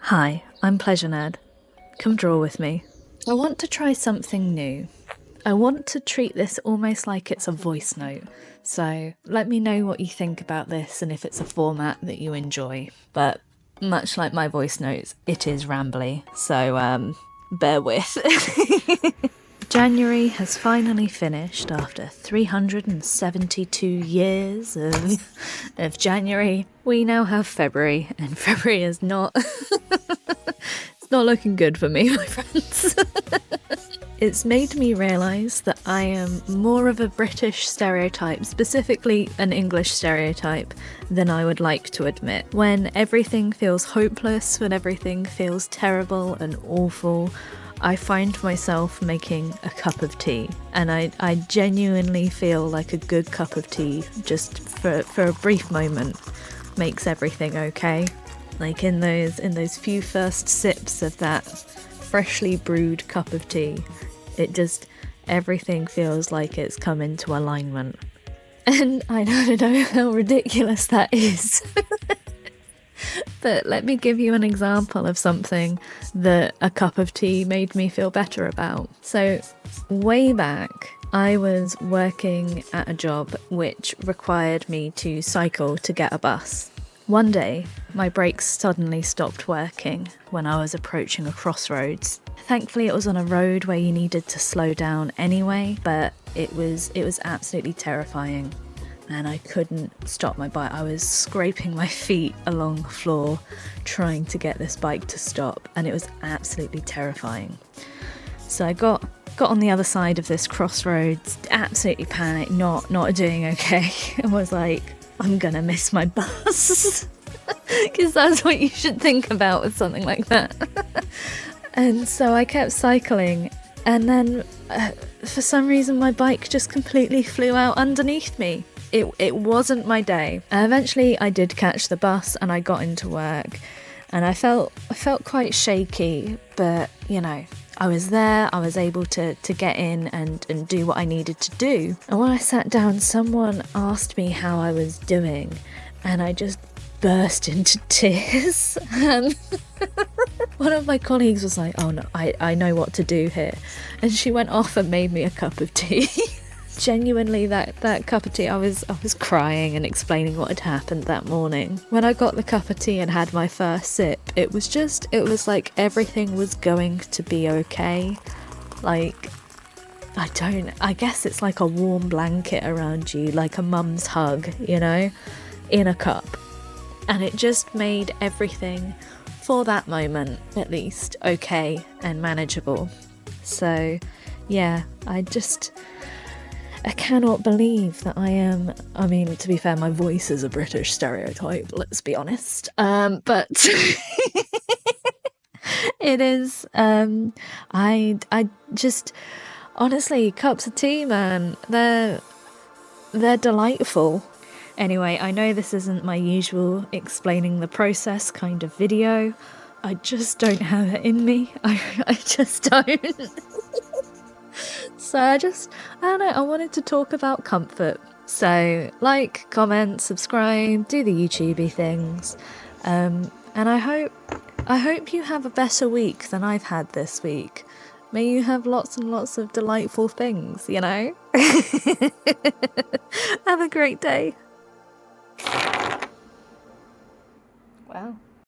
Hi, I'm Pleasure Nerd. Come draw with me. I want to try something new. I want to treat this almost like it's a voice note. So let me know what you think about this and if it's a format that you enjoy. But much like my voice notes, it is rambly. So bear with. January has finally finished after 372 years of January. We now have February, and February is not... it's not looking good for me, my friends. It's made me realise that I am more of a British stereotype, specifically an English stereotype, than I would like to admit. When everything feels hopeless, when everything feels terrible and awful, I find myself making a cup of tea, and I genuinely feel like a good cup of tea, just for a brief moment, makes everything okay. Like in those few first sips of that freshly brewed cup of tea, everything feels like it's come into alignment. And I don't know how ridiculous that is. But let me give you an example of something that a cup of tea made me feel better about. So, way back, I was working at a job which required me to cycle to get a bus. One day, my brakes suddenly stopped working when I was approaching a crossroads. Thankfully, it was on a road where you needed to slow down anyway, but it was absolutely terrifying. And I couldn't stop my bike. I was scraping my feet along the floor trying to get this bike to stop, and it was absolutely terrifying. So I got on the other side of this crossroads, absolutely panicked, not doing okay, and was like, I'm gonna miss my bus. Because that's what you should think about with something like that. And so I kept cycling, and then for some reason my bike just completely flew out underneath me. It wasn't my day. Eventually I did catch the bus and I got into work, and I felt quite shaky, but you know, I was there, I was able to get in and do what I needed to do. And when I sat down, someone asked me how I was doing, and I just burst into tears. And one of my colleagues was like, oh no, I know what to do here. And she went off and made me a cup of tea. Genuinely, that cup of tea, I was crying and explaining what had happened that morning. When I got the cup of tea and had my first sip, it was like everything was going to be okay. Like, I guess it's like a warm blanket around you, like a mum's hug, you know, in a cup. And it just made everything, for that moment at least, okay and manageable. So, yeah, I cannot believe that I mean, to be fair, my voice is a British stereotype, let's be honest. But it is, I just, honestly, cups of tea, man, they're delightful. Anyway, I know this isn't my usual explaining the process kind of video. I just don't have it in me. I just don't. So I don't know, I wanted to talk about comfort. So like, comment, subscribe, do the YouTubey things. And I hope you have a better week than I've had this week. May you have lots and lots of delightful things, you know? Have a great day. Wow.